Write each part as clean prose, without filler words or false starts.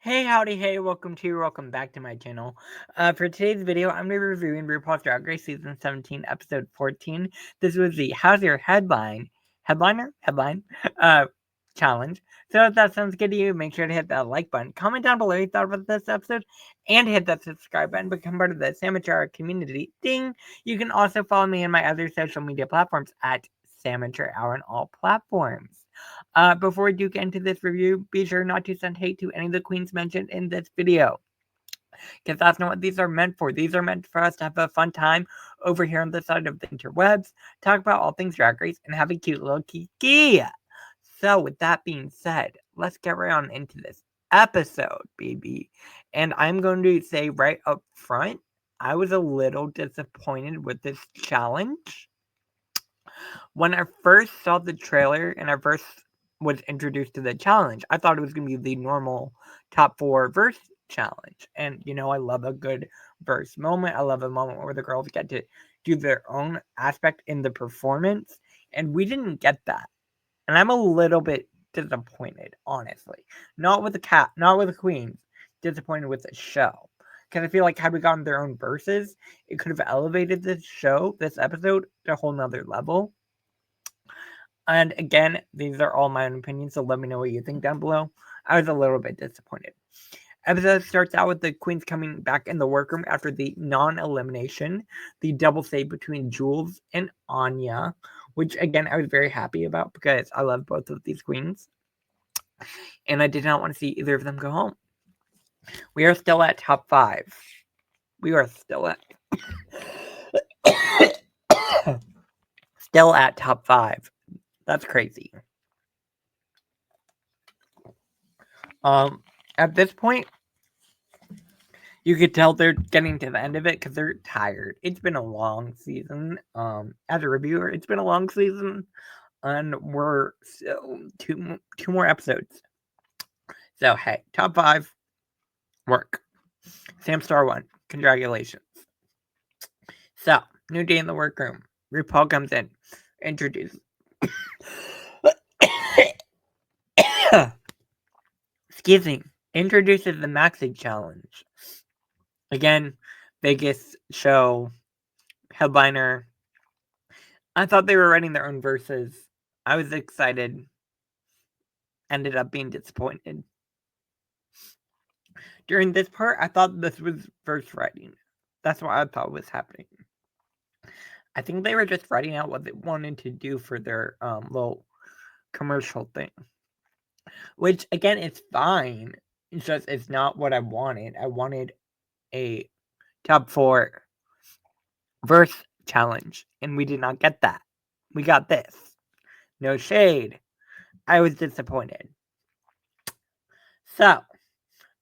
Hey, howdy, hey, welcome back to my channel. For today's video, I'm going to be reviewing RuPaul's Drag Race Season 17, Episode 14. This was the How's Your Headline uh, challenge. So if that sounds good to you, make sure to hit that like button. Comment down below what you thought about this episode, and hit that subscribe button. Become part of the Samature community. Ding! You can also follow me on my other social media platforms at Samature Hour on all platforms. Before we do get into this review, be sure not to send hate to any of the queens mentioned in this video, because that's not what these are meant for. These are meant for us to have a fun time over here on the side of the interwebs, talk about all things Drag Race, and have a cute little kiki. So, with that being said, let's get right on into this episode, baby. And I'm going to say right up front, I was a little disappointed with this challenge. When I first saw the trailer and I first was introduced to the challenge, I thought it was going to be the normal top 4 verse challenge. And, I love a good verse moment. I love a moment where the girls get to do their own aspect in the performance. And we didn't get that. And I'm a little bit disappointed, honestly. Not with the queens, disappointed with the show. Because I feel like had we gotten their own verses, it could have elevated this episode, to a whole nother level. And again, these are all my own opinions, so let me know what you think down below. I was a little bit disappointed. Episode starts out with the queens coming back in the workroom after the non-elimination, the double save between Jules and Anya, which again I was very happy about because I love both of these queens, and I did not want to see either of them go home. We are still at top 5. We are still at top 5. That's crazy. At this point, you could tell they're getting to the end of it because they're tired. It's been a long season. As a reviewer, it's been a long season, and we're still two more episodes. So hey, top 5, work. Sam Star 1, congratulations. So, new day in the workroom. RuPaul comes in, introduces. Excuse me. Introduces the Maxi Challenge. Again, Vegas show, headliner. I thought they were writing their own verses. I was excited. Ended up being disappointed. During this part, I thought this was verse writing. That's what I thought was happening. I think they were just writing out what they wanted to do for their little commercial thing. Which, again, is fine. It's just, it's not what I wanted. I wanted a top 4 verse challenge, and we did not get that. We got this. No shade. I was disappointed. So,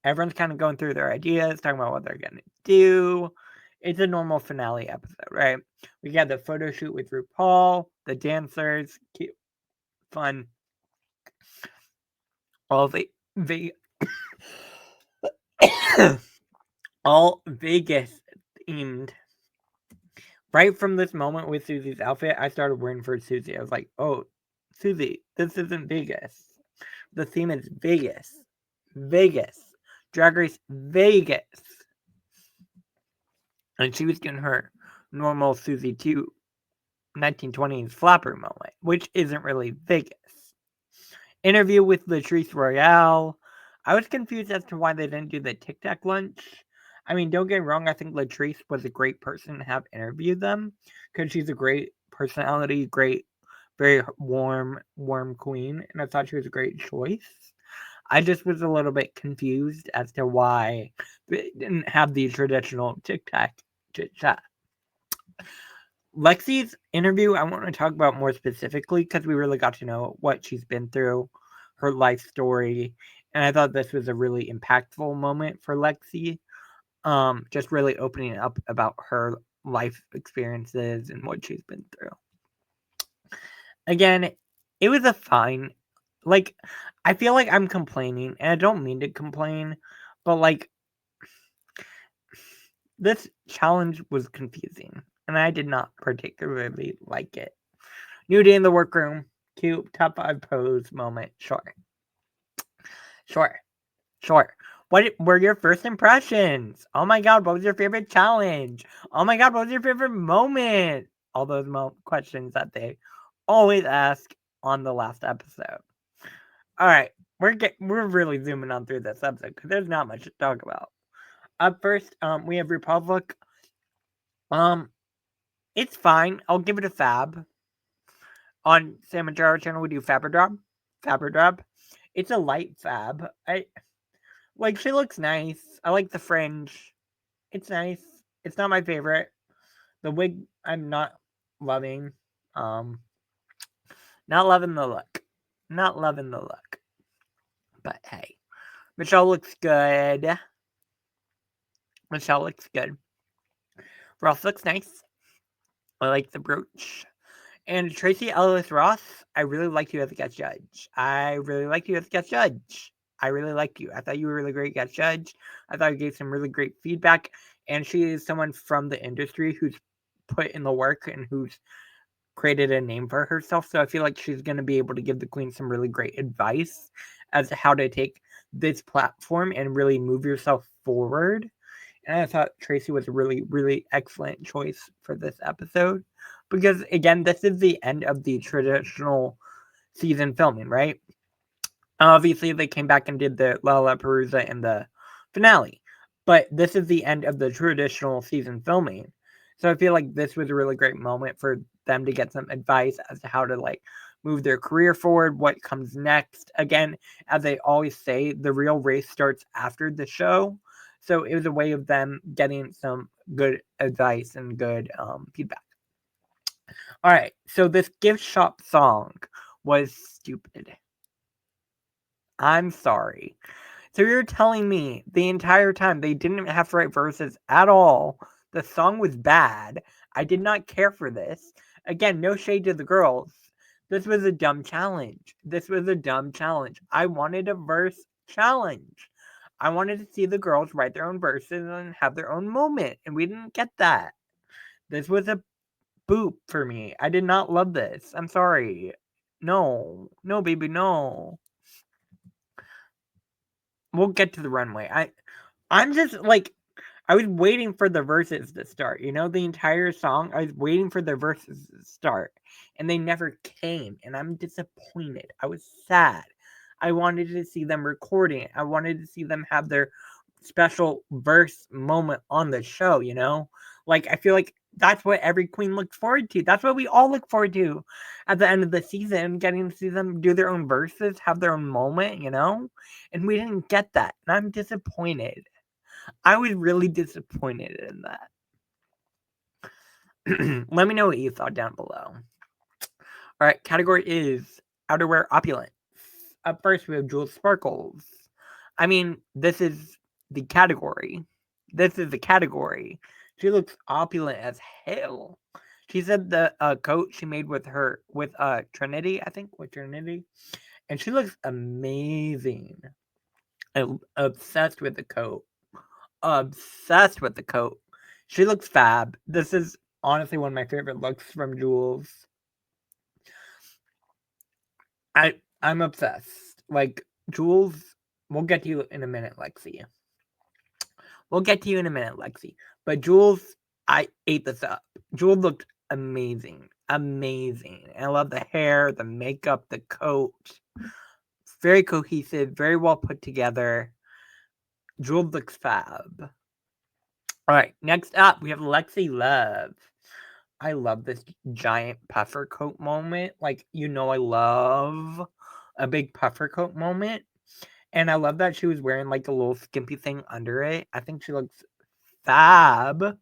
everyone's kind of going through their ideas, talking about what they're going to do. It's a normal finale episode, right? We got the photo shoot with RuPaul, the dancers, cute, fun. All all Vegas themed. Right from this moment with Susie's outfit, I started worrying for Susie. I was like, oh, Susie, this isn't Vegas. The theme is Vegas. Vegas. Drag Race Vegas. And she was doing her normal Susie 2 1920s flapper moment, which isn't really Vegas. Interview with Latrice Royale. I was confused as to why they didn't do the Tic Tac lunch. I mean, don't get me wrong, I think Latrice was a great person to have interview them, because she's a great personality, great, very warm queen, and I thought she was a great choice. I just was a little bit confused as to why they didn't have the traditional Tic Tac chit chat. Lexi's interview, I want to talk about more specifically because we really got to know what she's been through, her life story, and I thought this was a really impactful moment for Lexi. Just really opening up about her life experiences and what she's been through. Again, it was a fine, like, I feel like I'm complaining, and I don't mean to complain, but like, this challenge was confusing, and I did not particularly like it. New day in the workroom, cute top 5 pose moment, sure. What were your first impressions? Oh my god, what was your favorite challenge? Oh my god, what was your favorite moment? All those questions that they always ask on the last episode. All right, we're really zooming on through this episode because there's not much to talk about. Up first, we have Republic. It's fine. I'll give it a fab. On Sam and Jaro channel, we do Faberdrop. Faberdrop. It's a light fab. She looks nice. I like the fringe. It's nice. It's not my favorite. The wig, I'm not loving. Not loving the look. Not loving the look. But hey, Michelle looks good. Michelle looks good. Ross looks nice. I like the brooch. And Tracy Ellis Ross, I really liked you as a guest judge. I really liked you as a guest judge. I really liked you. I thought you were a really great guest judge. I thought you gave some really great feedback. And she is someone from the industry who's put in the work and who's created a name for herself. So I feel like she's going to be able to give the queen some really great advice as to how to take this platform and really move yourself forward. And I thought Tracy was a really, really excellent choice for this episode. Because, again, this is the end of the traditional season filming, right? Obviously, they came back and did the Lollapalooza and the finale. But this is the end of the traditional season filming. So I feel like this was a really great moment for them to get some advice as to how to, move their career forward, what comes next. Again, as they always say, the real race starts after the show. So it was a way of them getting some good advice and good feedback. All right, so this gift shop song was stupid. I'm sorry. So you're telling me the entire time they didn't have to write verses at all. The song was bad. I did not care for this. Again, no shade to the girls. This was a dumb challenge. This was a dumb challenge. I wanted a verse challenge. I wanted to see the girls write their own verses and have their own moment, and we didn't get that. This was a boop for me. I did not love this. I'm sorry. No. No, baby, no. We'll get to the runway. I'm just I was waiting for the verses to start. The entire song, I was waiting for the verses to start, and they never came, and I'm disappointed. I was sad. I wanted to see them recording. I wanted to see them have their special verse moment on the show, I feel like that's what every queen looks forward to. That's what we all look forward to at the end of the season, getting to see them do their own verses, have their own moment, And we didn't get that. And I'm disappointed. I was really disappointed in that. Let me know what you thought down below. All right, category is outerwear opulence. Up first, we have Jewel Sparkles. I mean, this is the category. This is the category. She looks opulent as hell. She said the coat she made with Trinity, I think, with Trinity. And she looks amazing. I'm obsessed with the coat. Obsessed with the coat. She looks fab. This is honestly one of my favorite looks from Jules. I'm obsessed. Jules, we'll get to you in a minute, Lexi. But Jules, I ate this up. Jules looked amazing. Amazing. I love the hair, the makeup, the coat. Very cohesive, very well put together. Jules looks fab. All right, next up, we have Lexi Love. I love this giant puffer coat moment. I love a big puffer coat moment. And I love that she was wearing, a little skimpy thing under it. I think she looks fab.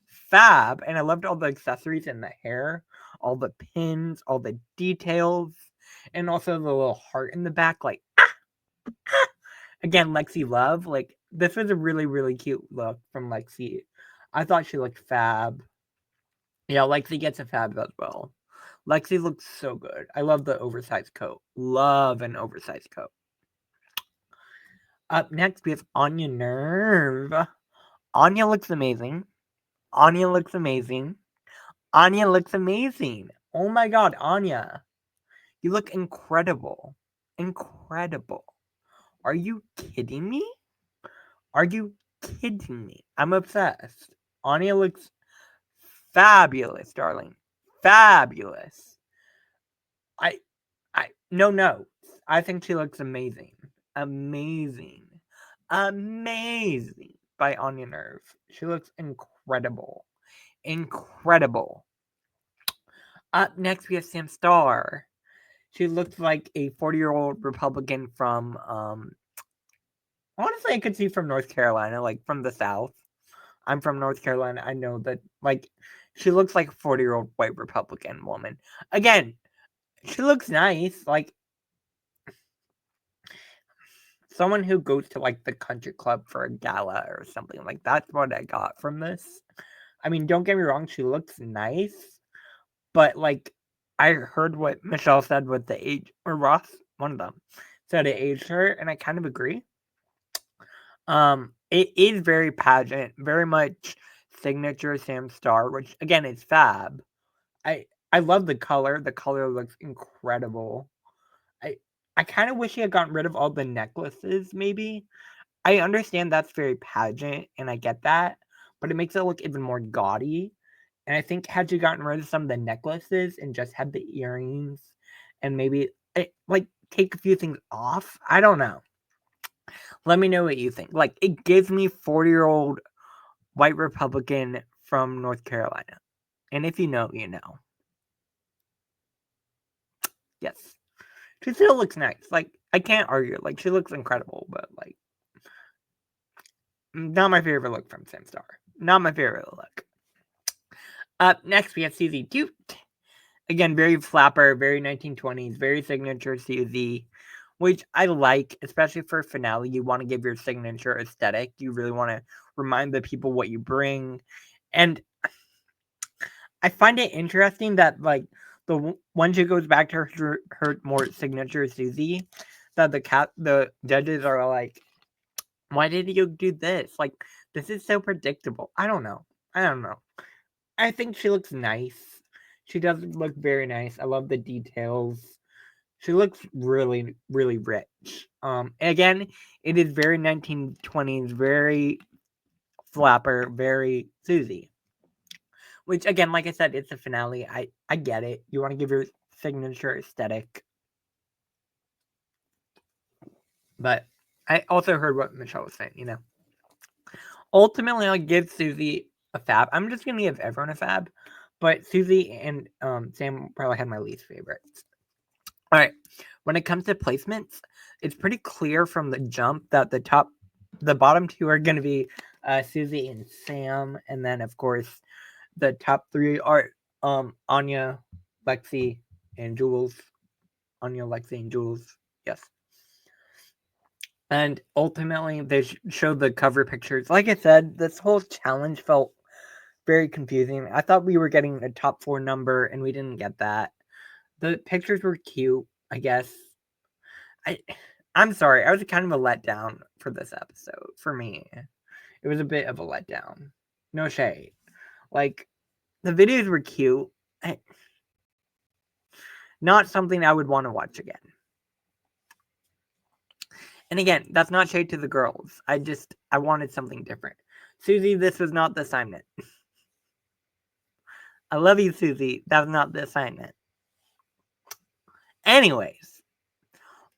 Fab. And I loved all the accessories and the hair, all the pins, all the details, and also the little heart in the back. Again, Lexi Love. This was a really, really cute look from Lexi. I thought she looked fab. Yeah, Lexi gets a fab as well. Lexi looks so good. I love the oversized coat. Love an oversized coat. Up next, we have Anya Nerve. Anya looks amazing. Anya looks amazing. Anya looks amazing. Oh my god, Anya. You look incredible. Incredible. Are you kidding me? Are you kidding me? I'm obsessed. Anya looks fabulous, darling. Fabulous. I no. I think she looks amazing. Amazing. Amazing by Anya Nerve. She looks incredible. Incredible. Up next we have Sam Starr. She looks like a 40-year-old Republican from honestly I could see from North Carolina, like from the South. I'm from North Carolina. I know that like she looks like a 40-year-old white Republican woman. Again, she looks nice, like someone who goes to like the country club for a gala or something. Like that's what I got from this. I mean, don't get me wrong, she looks nice, but like I heard what Michelle said with the age, or Ross, one of them, said it aged her, and I kind of agree. It is very pageant, very much signature Sam Starr, which again is fab. I love the color. The color looks incredible. I I kind of wish he had gotten rid of all the necklaces, maybe. I understand that's very pageant, and I get that, but it makes it look even more gaudy. And I think had you gotten rid of some of the necklaces and just had the earrings, and maybe like take a few things off. I don't know. Let me know what you think. Like it gives me 40-year-old white Republican from North Carolina. And if you know, you know. Yes. She still looks nice. Like I can't argue. Like she looks incredible, but like not my favorite look from Sam Starr. Not my favorite look. Up next, we have Susie Duke. Again, very flapper, very 1920s, very signature Susie, which I like, especially for a finale. You want to give your signature aesthetic. You really want to remind the people what you bring. And I find it interesting that, like, when she goes back to her more signature Susie, that the judges are like, why did you do this? Like, this is so predictable. I don't know. I think she looks nice. She does look very nice. I love the details. She looks really, really rich. Again, it is very 1920s, very flapper, very Susie. Which again, like I said, it's a finale. I get it. You want to give your signature aesthetic. But I also heard what Michelle was saying, Ultimately, I'll give Susie a fab. I'm just gonna give everyone a fab, but Susie and Sam probably had my least favorites. All right, when it comes to placements, it's pretty clear from the jump that the bottom two are gonna be Susie and Sam, and then of course the top three are Anya, Lexi, and Jules. Anya, Lexi, and Jules. Yes. And ultimately, they showed the cover pictures. Like I said, this whole challenge felt very confusing. I thought we were getting a top 4 number, and we didn't get that. The pictures were cute, I guess. I'm sorry. I was kind of a letdown for this episode. For me, it was a bit of a letdown. No shade. Like the videos were cute. Not something I would want to watch again. And again, that's not shade to the girls. I wanted something different. Susie, this was not the assignment. I love you, Susie. That was not the assignment. Anyways,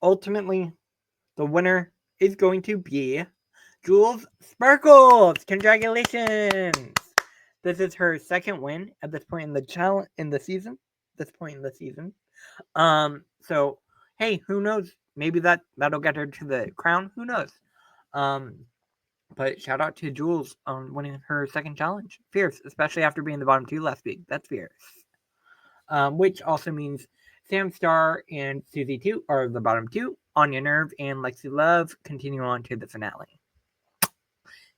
ultimately, the winner is going to be Jules Sparkles. Congratulations! This is her second win at this point in the season. So hey, who knows? Maybe that'll get her to the crown. Who knows? But shout out to Jules on winning her second challenge. Fierce, especially after being the bottom two last week. That's fierce. Which also means Sam Starr and Susie 2 are the bottom two. Anya Nerve and Lexi Love continue on to the finale.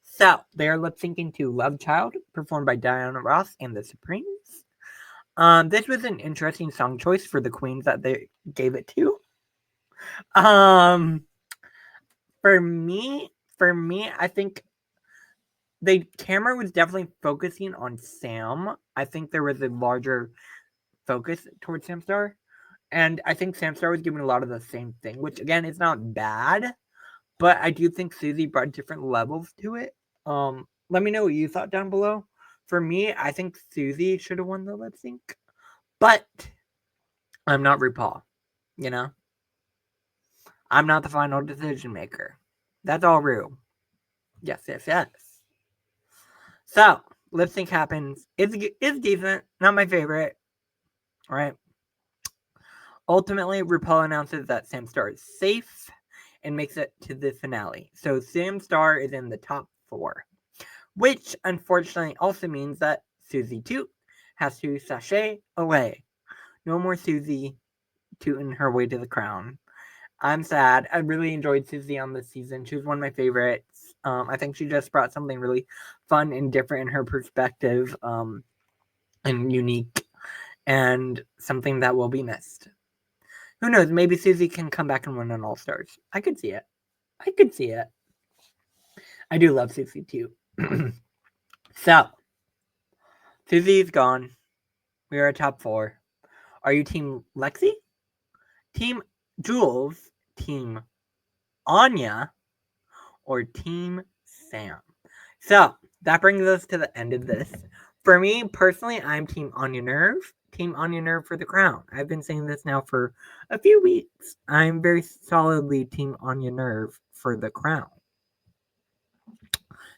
So, they are lip syncing to Love Child, performed by Diana Ross and the Supremes. This was an interesting song choice for the queens that they gave it to. For me, I think the camera was definitely focusing on Sam. I think there was a larger focus towards Sam Starr. And I think Sam Starr was giving a lot of the same thing, which again is not bad, But I do think Susie brought different levels to it. Let me know what you thought down below. For me, I think Susie should have won the lip sync. But I'm not RuPaul, you know? I'm not the final decision maker. That's all Ru. Yes, yes, yes. So, lip sync happens. It's decent. Not my favorite. Right? Ultimately, RuPaul announces that Sam Star is safe and makes it to the finale. So Sam Star is in the top 4. Which, unfortunately, also means that Susie Toot has to sashay away. No more Susie tooting her way to the crown. I'm sad. I really enjoyed Susie on this season. She was one of my favorites. I think she just brought something really fun and different in her perspective, and unique, and something that will be missed. Who knows? Maybe Susie can come back and win an All Stars. I could see it. I could see it. I do love Susie too. So, Susie's gone. We are a top 4. Are you Team Lexi? Team Jules? Team Anya? Or Team Sam? So, that brings us to the end of this. For me, personally, I'm Team Anya Nerve. Team Anya Nerve for the crown. I've been saying this now for a few weeks. I'm very solidly Team Anya Nerve for the crown.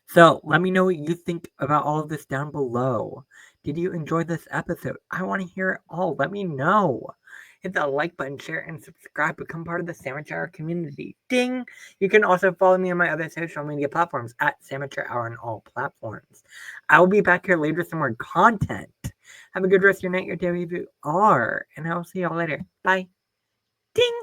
So, let me know what you think about all of this down below. Did you enjoy this episode? I want to hear it all. Let me know. Hit that like button, share, and subscribe. Become part of the Sandwich Hour community. Ding! You can also follow me on my other social media platforms at Sandwich Hour on all platforms. I will be back here later with some more content. Have a good rest of your night, your day, wherever you are. And I will see y'all later. Bye. Ding!